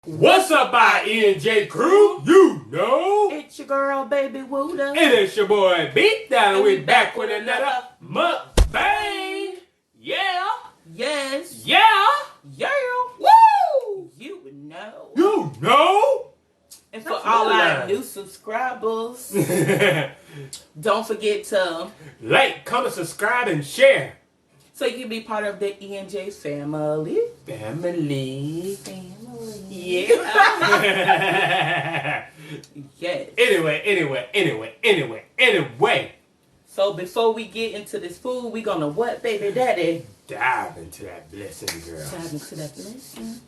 What's up, INJ crew? You know, it's your girl, baby WHOODA. And it's your boy Beat Down. We're back with another mukbang. Yeah. Yes. Yeah. Yeah. Woo! You know. You know. And for all our new subscribers, don't forget to like, comment, subscribe, and share. So you can be part of the ENJ family. Family. Yeah. Yes. Anyway. So before we get into this food, we gonna what, baby daddy? Dive into that blessing, girl. Dive into that blessing.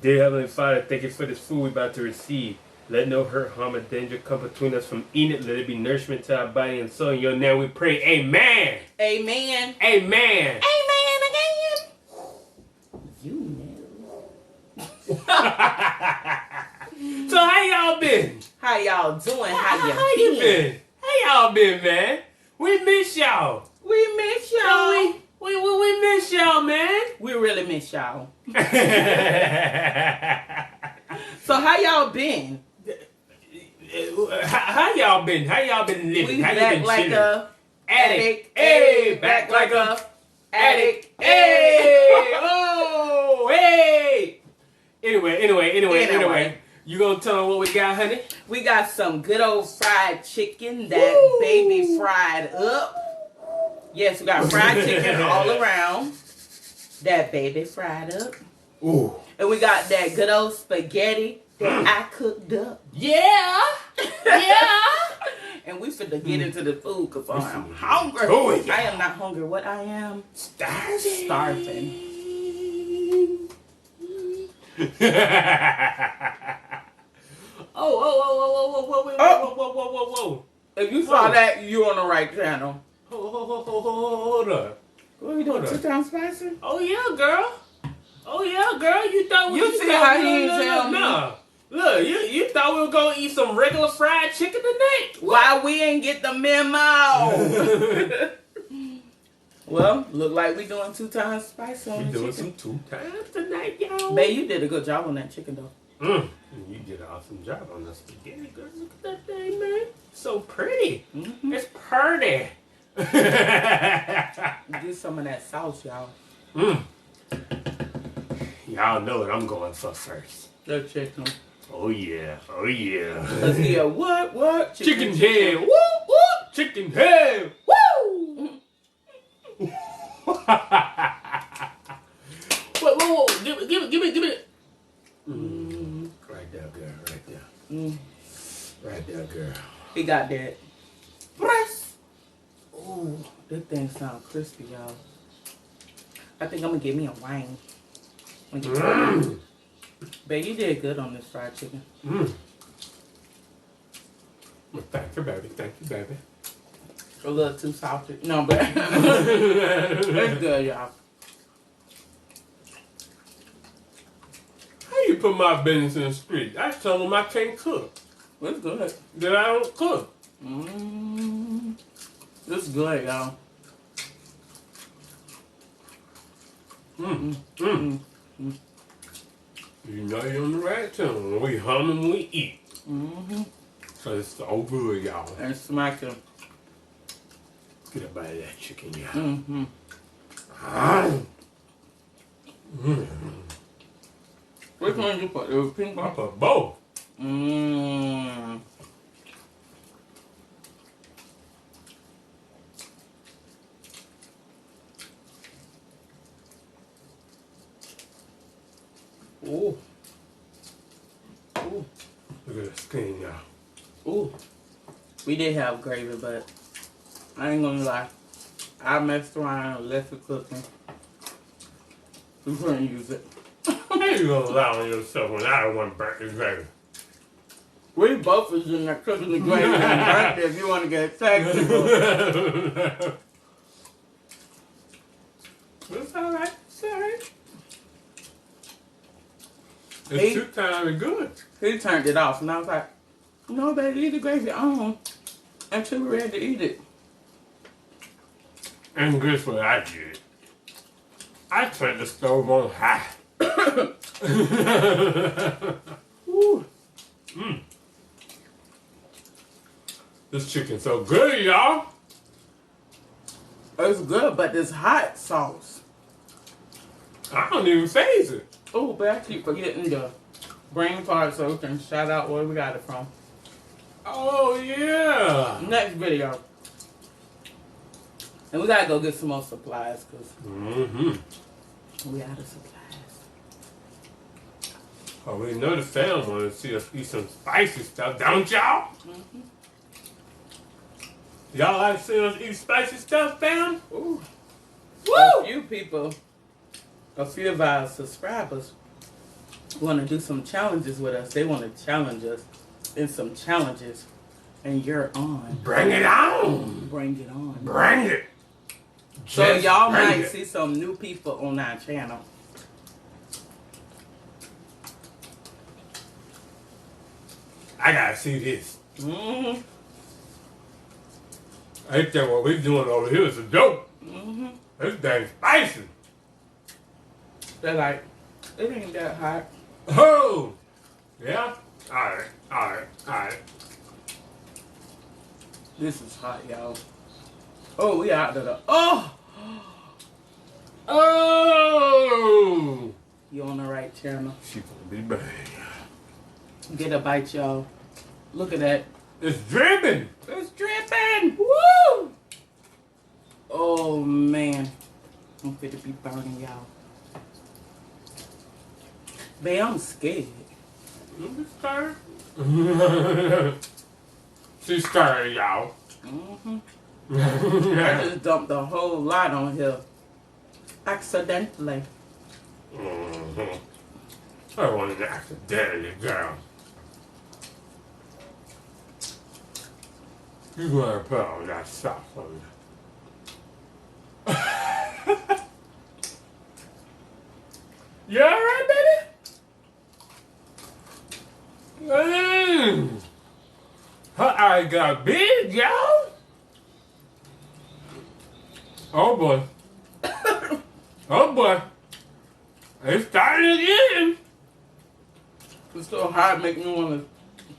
Dear Heavenly Father, thank you for this food we're about to receive. Let no hurt, harm, or danger come between us from eating it. Let it be nourishment to our body and soul. In your name we pray. Amen. Amen. Amen. Amen again. You know. So how y'all been? How y'all doing? How you been? How y'all been, man? We miss y'all. We miss y'all. We miss y'all, man. We really miss y'all. So how y'all been? How y'all been? How y'all been living? We how back you been like chilling? a addict. Hey, back like a addict. Hey, oh, hey. Anyway. You gonna tell them what we got, honey? We got some good old fried chicken that baby fried up. Yes, we got fried chicken all around. That baby fried up. Ooh. And we got that good old spaghetti that I cooked up. Yeah. And we finna get into the food because I'm hungry. I am not hungry. What I am? Starving. Whoa. If you saw that, you're on the right channel. Hold up. What are you doing? 2 times spicy? Oh yeah, girl. You thought we You see how he ain't tell me? No. Look, you thought we were gonna eat some regular fried chicken tonight? Why we ain't get the memo? Well, look like we doing 2 times spicy on the chicken. We doing some 2 times tonight, y'all. Babe, you did a good job on that chicken though. You did an awesome job on the spaghetti, girl. Look at that thing, man. So pretty. It's pretty. Do some of that sauce, y'all. Y'all know what I'm going for first. The chicken. Oh yeah. Let's hear what? Chicken head. Woo! Chicken head. Woo! Whoa. Give me. Right there, girl. Right there, girl. He got that. Press. Ooh, this thing sound crispy, y'all. I think I'm gonna get me a wine. Babe, you did good on this fried chicken. Well, thank you, baby. A little too salty. No, but it's good, y'all. How you put my business in the street? I tell them I can't cook. It's good. That I don't cook. It's good, y'all. You know you're on the right channel. We hum and we eat. So it's so good, y'all. And smacking. Get a bite of that chicken, y'all. Which one you put? The pink one? I put both. Ooh. Look at the skin, y'all. Ooh. We did have gravy, but I ain't gonna lie. I messed around and left it cooking. We couldn't use it. How you gonna lie on yourself when I don't want to burn the gravy? We both was in there cooking the gravy and burnt it if you want to get technical. It's alright. It's 2 times good. He turned it off and I was like, no, baby, leave the gravy on until we're ready to eat it. And guess what I did? I turned the stove on high. Woo. Mm. This chicken's so good, y'all. It's good, but this hot sauce. I don't even phase it. Oh, but I keep forgetting the brain part so we can shout out where we got it from. Oh, yeah. Next video. And we gotta go get some more supplies because we out of supplies. Oh, we know the fam want to see us eat some spicy stuff, don't y'all? Y'all like seeing us eat spicy stuff, fam? Ooh. Woo! A few people, a few of our subscribers want to do some challenges with us. They want to challenge us in some challenges. And you're on. Bring it on. Bring it on. Bring it. So Just y'all bring might it. see some new people on our channel. I gotta see this. Mm-hmm. I think what we're doing over here is a joke. Mm-hmm. This dang spicy. They're like, it ain't that hot. Oh! Yeah? Alright, alright, alright. This is hot, y'all. Oh, we out of the... Oh! Oh! You on the right channel. She gonna be bad. Get a bite, y'all. Look at that. It's dripping! It's dripping! Woo! Oh, man. I'm fit to be burning, y'all. Babe, I'm scared. You scared? She's scared, y'all. Mm-hmm. I just dumped a whole lot on here. Accidentally. I wanted to accidentally, girl. You gotta put on that sauce on me. You alright, baby? Her eye got big, y'all. Oh boy. Oh boy. It's starting again. It's so hot, make me want to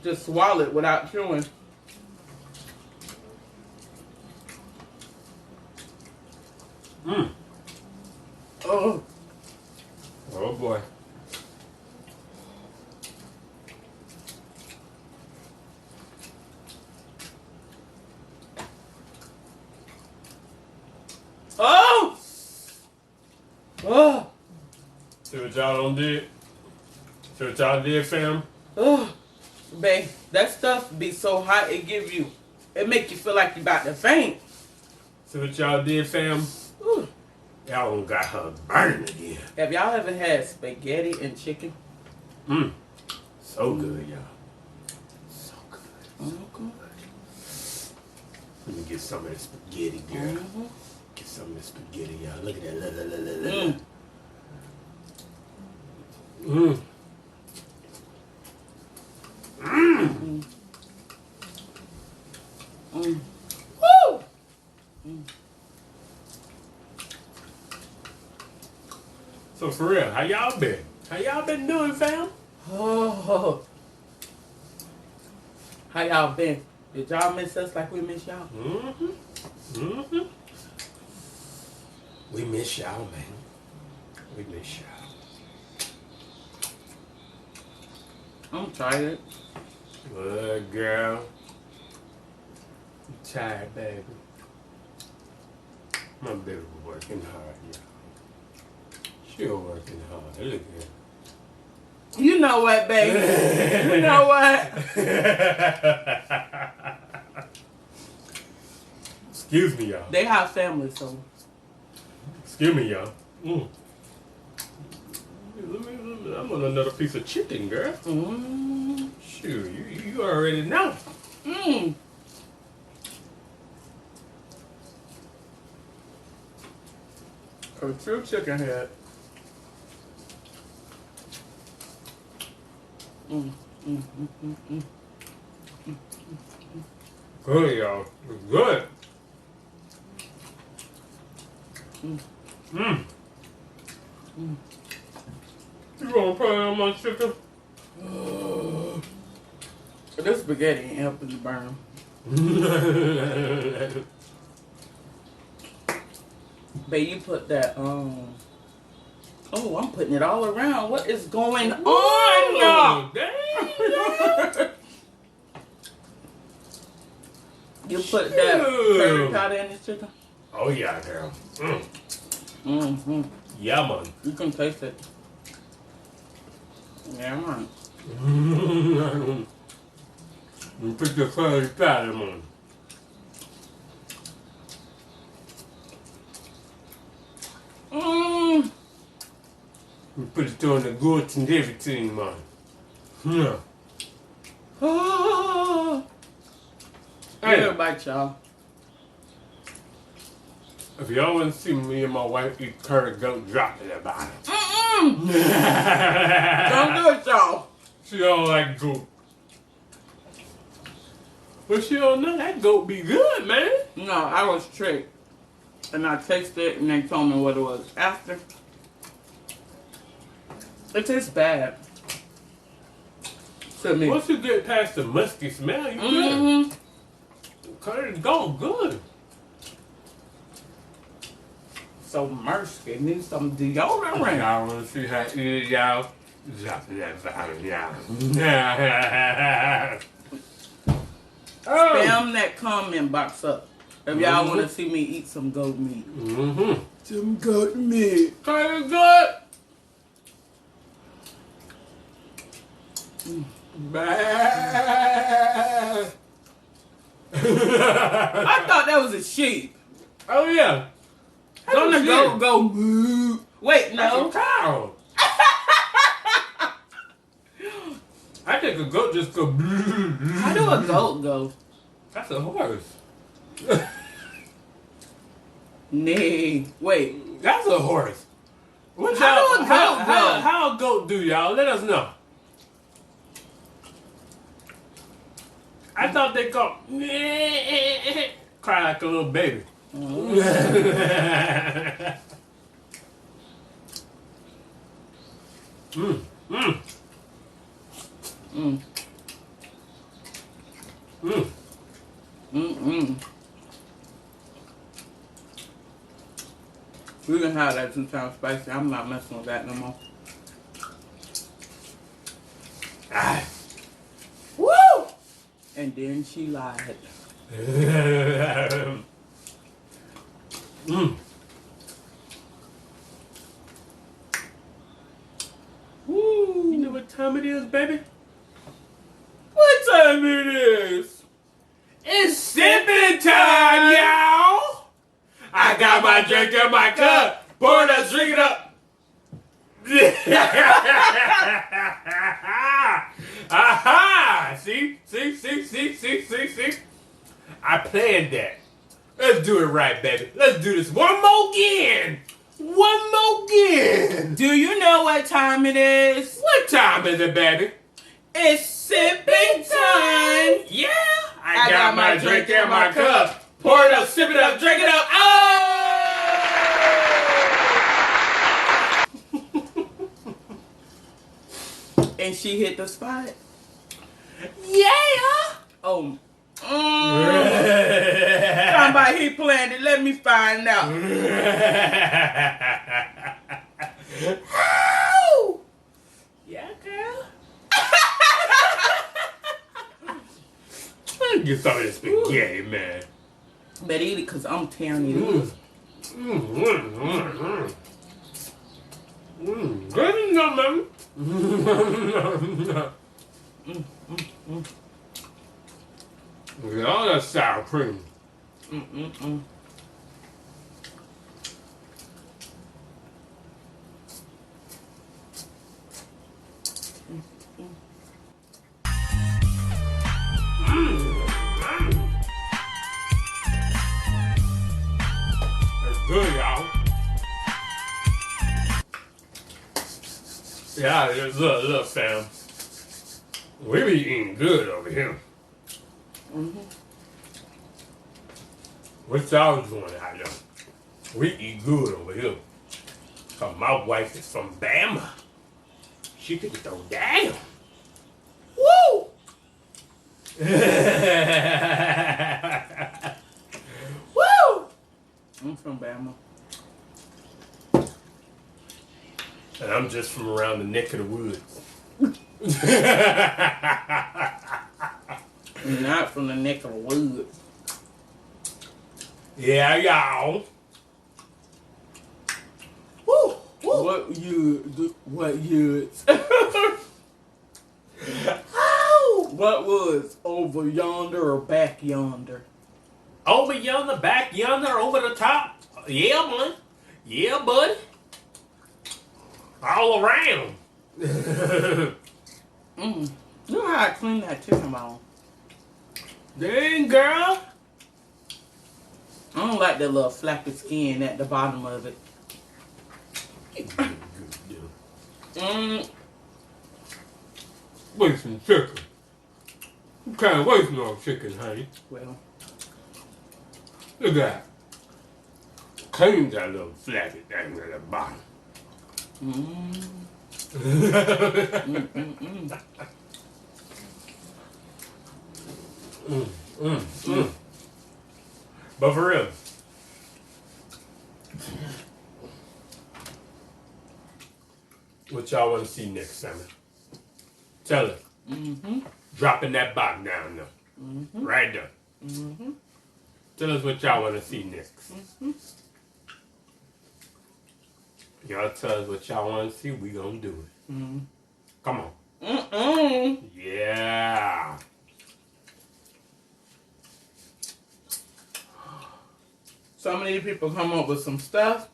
just swallow it without chewing. Oh. Oh boy. Oh! Oh! See what y'all done did? See what y'all did, fam? Oh! Babe, that stuff be so hot, it make you feel like you about to faint. See what y'all did, fam? Ooh. Y'all done got her burning again. Have y'all ever had spaghetti and chicken? So good, y'all. So good. So good. Let me get some of the spaghetti, girl. Get some of the spaghetti, y'all. Look at that. La, la, la, la, la. Woo! So for real, how y'all been? How y'all been doing, fam? Oh. How y'all been? Did y'all miss us like we miss y'all? We miss y'all, man. We miss y'all. I'm tired. Good girl. You tired, baby. My baby working hard, y'all. Still working hard. Look at her. You know what, baby? You know what? Excuse me, y'all. They have family, so. Excuse me, y'all. I want another piece of chicken, girl. Shoot, you already know. A true chicken head. Good, y'all. It's good. You gonna put it on my chicken? This spaghetti ain't helping to burn. But you put that, oh, I'm putting it all around. What is going on now? Damn. You put that curry powder in this chicken? Oh, yeah, girl. Mm-hmm. Yeah, man. You can taste it. Yeah, man. You put the curry powder on. You put it on the goods and everything, man. Yeah. Hey, bite, y'all. If y'all want to see me and my wife eat curry goat, drop it about it. Don't do it, y'all. She don't like goat. But she don't know that goat be good, man. No, I was tricked. And I tasted it and they told me what it was after. It tastes bad. To me. Once you get past the musky smell, you good. Curry goat good. So mercy, it needs some deodorant. Y'all want to see how it is, y'all? Drop that bottom, y'all. Spam that comment box up if y'all want to see me eat some goat meat. Some goat meat. Curry good. Bad. I thought that was a sheep. Oh yeah. Don't the goat go boo? Wait, no. That's a cow. I think a goat just go boo. How do a goat go? That's a horse. Nay. Wait. That's a horse. What How y'all- do a goat go? How a goat do, y'all? Let us know. I thought they go cry like a little baby. Mm. We can have that 2 times spicy. I'm not messing with that no more. Ah. Woo! And then she lied. Woo! You know what time it is, baby? What time it is? It's sipping time, y'all! I got my drink in my cup. Pour that drink up. Aha! See? I planned that. Let's do it right, baby. Let's do this one more again. One more again. Do you know what time it is? What time is it, baby? It's sipping time. Yeah. I got my drink in my cup. Pour it up, sip it up, drink it up. Oh! And she hit the spot. Yeah. Oh. Somebody he planned it. Let me find out. Oh! Yeah, girl. Let me get some of this spaghetti, man. Better eat it because I'm tearing it up. Good enough, man. Look at all that sour cream. That's good, y'all. Yeah, look, fam. We be eating good over here. What y'all doing out there? We eat good over here. Cause my wife is from Bama. chicken to throw down. Woo! Woo! I'm from Bama. And I'm just from around the neck of the woods. Not from the neck of the woods. Yeah, y'all. Woo! Woo! What years? What was over yonder or back yonder? Over yonder, back yonder, over the top. Yeah, man. Yeah, buddy. All around. Look how I clean that chicken bone. Dang, girl. I don't like that little flappy skin at the bottom of it. Wasting chicken. You can't waste no chicken, honey. Well, Look at that. Clean that little flappy thing at the bottom. But for real, what y'all want to see next summer? Tell us. Dropping that box down there. Right there. Tell us what y'all want to see next. Y'all tell us what y'all want to see, we gonna do it. Come on. Yeah. so many people come up with some stuff.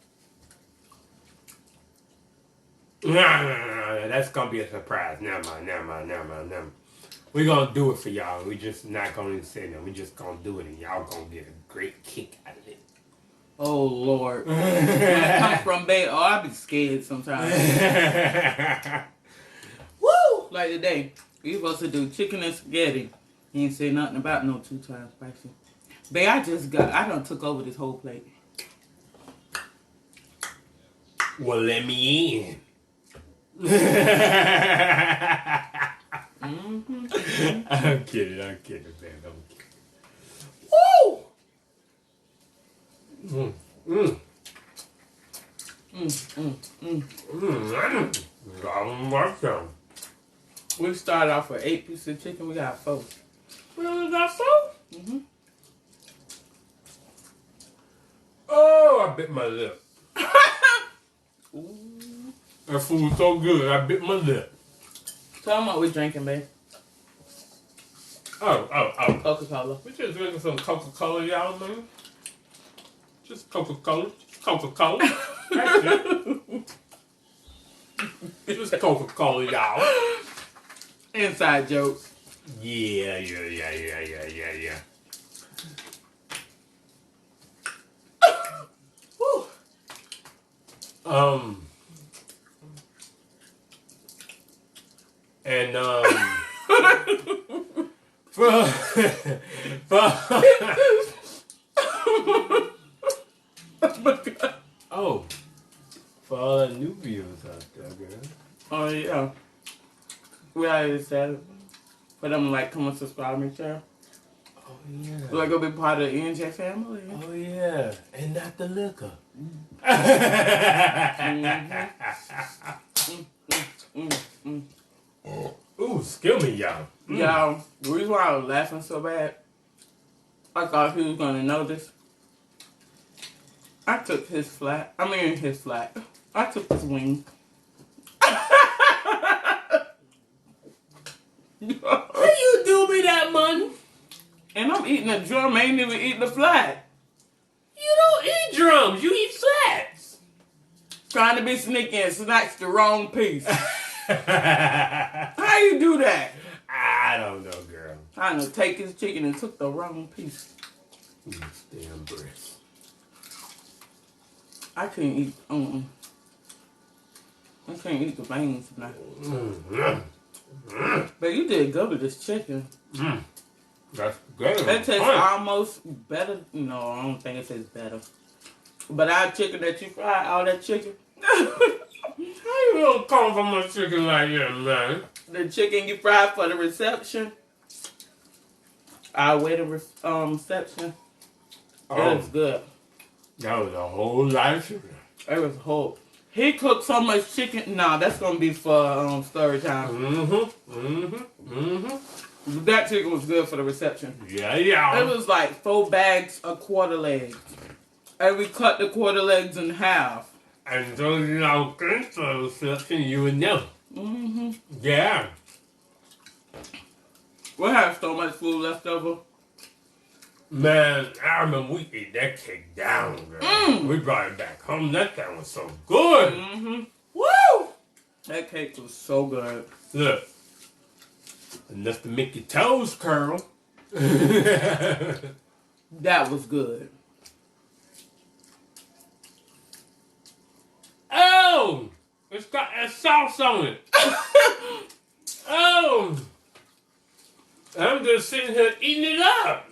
No. That's gonna be a surprise. Never mind. We gonna do it for y'all. We just not gonna even say that. We just gonna do it, and y'all gonna get a great kick out of it. Oh Lord! When it comes from Bay, I be scared sometimes. Woo! Like today, we supposed to do chicken and spaghetti. He ain't say nothing about no 2 times spicy. Bae, I done took over this whole plate. Well, let me in. I'm kidding, man. I'm kidding. Woo! We started off with 8 pieces of chicken. We got 4. We only got 4? Oh, I bit my lip. That food's so good, I bit my lip. Tell them what we're drinking, babe. Oh. Coca-Cola. We just drinking some Coca-Cola, y'all, man. Just Coca-Cola. That's it. Just Coca-Cola, y'all. Inside joke. Yeah. Woo. And for all the new viewers out there, girl. Oh yeah. We already said for them to like come and subscribe and share. Oh yeah. Like go be part of the NJ family. Oh yeah. And not the liquor. Ooh, skill me, y'all. Y'all, the reason why I was laughing so bad, I thought he was gonna notice. I took his flat. I took his wing. How you do me that, man? And I'm eating a drum. I ain't even eating the flat. You don't eat drums. You eat flats. Trying to be sneaky and snatch the wrong piece. How you do that? I don't know, girl. Trying to take his chicken and took the wrong piece. Damn breast. I can't eat. I can't eat the veins now. But you did good with this chicken. That's good. That tastes almost better. No, I don't think it tastes better. But our chicken that you fried, all that chicken. How you gonna come from my chicken like that, man? The chicken you fried for the reception. Our wedding reception. It was good. That was a whole lot of chicken. It was whole. He cooked so much chicken. Nah, that's gonna be for story time. That chicken was good for the reception. Yeah, yeah. It was like 4 bags of quarter legs. And we cut the quarter legs in half. And so you know, for the reception, you would know. Yeah. We had so much food left over. Man, I remember we ate that cake down, girl. We brought it back home. That thing was so good. Woo! That cake was so good. Look. Enough to make your toes curl. That was good. Oh! It's got that sauce on it. Oh! I'm just sitting here eating it up.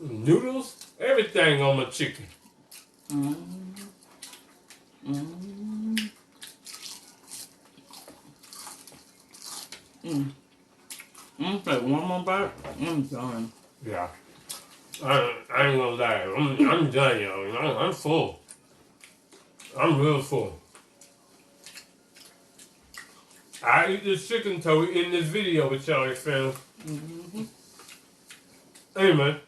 Noodles, everything on my chicken. Take one more bite. I'm done. Yeah. I ain't gonna lie. I'm done, y'all. I'm full. I'm real full. I eat this chicken toe in this video with y'all, fam. Anyway.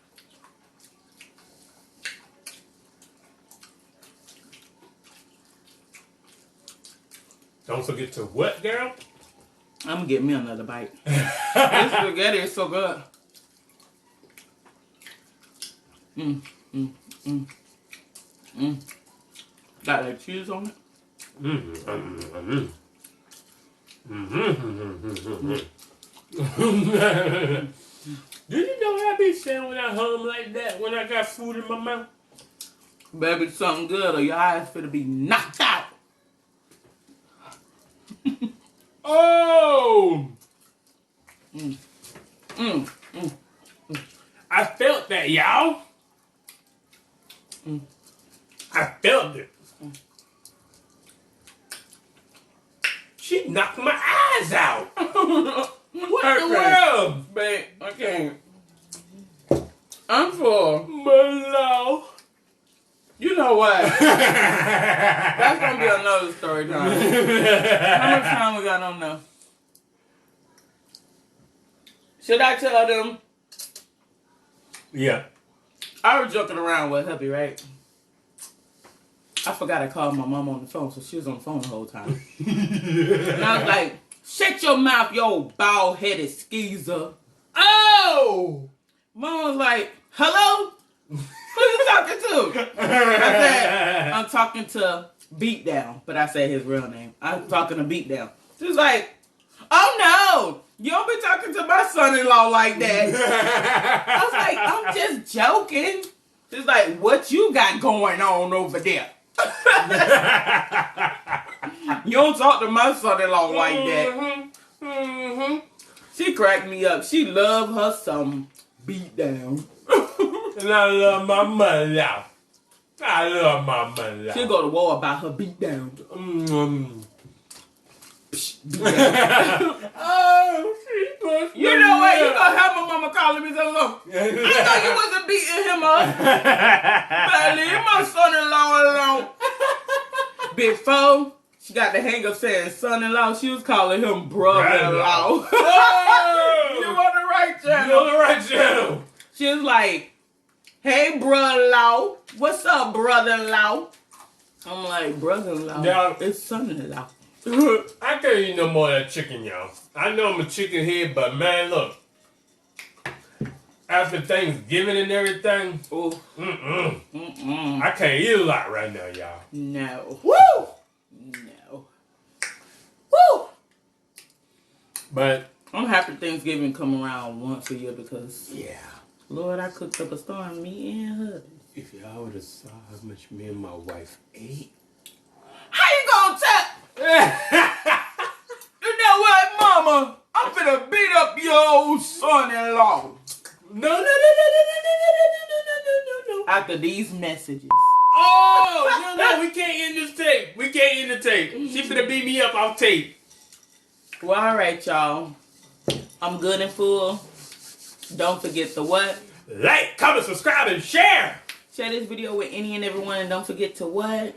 Don't forget to what, girl? I'm gonna get me another bite. This spaghetti is so good. Got that cheese on it. Do you know what I be saying when I hum like that, when I got food in my mouth? Baby, something good or your eyes finna be knocked out. Oh! I felt that, y'all. I felt it. She knocked my eyes out. What in the world? Babe, I can't. I'm full. Hello. You know what? That's gonna be another story time. How much time we got on now? Should I tell them? Yeah. I was joking around with hubby, right? I forgot I called my mom on the phone, so she was on the phone the whole time. And I was like, shut your mouth, you old bald-headed skeezer. Oh! Mom was like, hello? Who you talking to? I said, I'm talking to Beatdown, but I said his real name. I'm talking to Beatdown. She was like, oh no, you don't be talking to my son-in-law like that. I was like, I'm just joking. She's like, what you got going on over there? You don't talk to my son-in-law like that. She cracked me up. She loved her some Beatdown. And I love my mother. I love my mother. She'll go to war about her Beatdown. Oh, she must. You know what? You gonna have my mama calling me so long. I thought you wasn't beating him up. Better leave my son-in-law alone. Before she got the hang of saying son-in-law, she was calling him brother-in-law. You on the right channel. You on the right channel. She was like, hey, brother-in-law. What's up, brother-in-law? I'm like, brother-in-law. Now, it's son-in-law. I can't eat no more of that chicken, y'all. I know I'm a chicken head, but man, look. After Thanksgiving and everything, I can't eat a lot right now, y'all. No. Woo! No. Woo! But I'm happy Thanksgiving come around once a year because, yeah, Lord, I cooked up a storm, me and her. if y'all would have saw how much me and my wife ate. How you gonna tell? You know what, mama? I'm finna beat up your old son-in-law. No. After these messages. Oh, no, we can't end this tape. We can't end the tape. She finna beat me up off tape. Well, all right, y'all. I'm good and full. Don't forget the what? Like, comment, subscribe, and share. Share this video with any and everyone, and don't forget to what?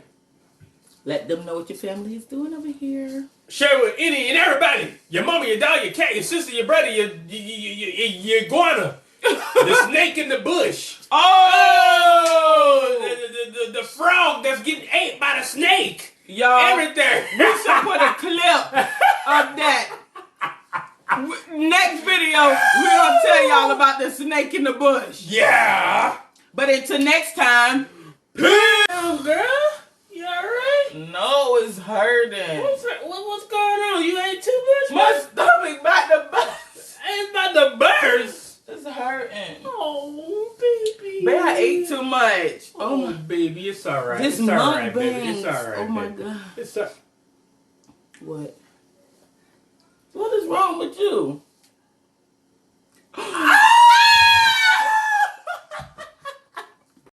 Let them know what your family is doing over here. Share with any and everybody. Your mama, your dog, your cat, your sister, your brother, your iguana. The snake in the bush. Oh! The frog that's getting ate by the snake. Y'all, everything. We should put a clip of that. Next video, we're going to tell y'all about the snake in the bush. Yeah. But until next time, peace. Girl, you alright? No, it's hurting. What's going on? You ate too much? My stomach about to burst. It's about to burst. It's hurting. Oh, baby. Babe, I ate too much. Oh, baby, it's alright. This it's alright, baby. MUKBANGS. It's alright. Oh, my baby. God. It's alright. What? What is wrong with you?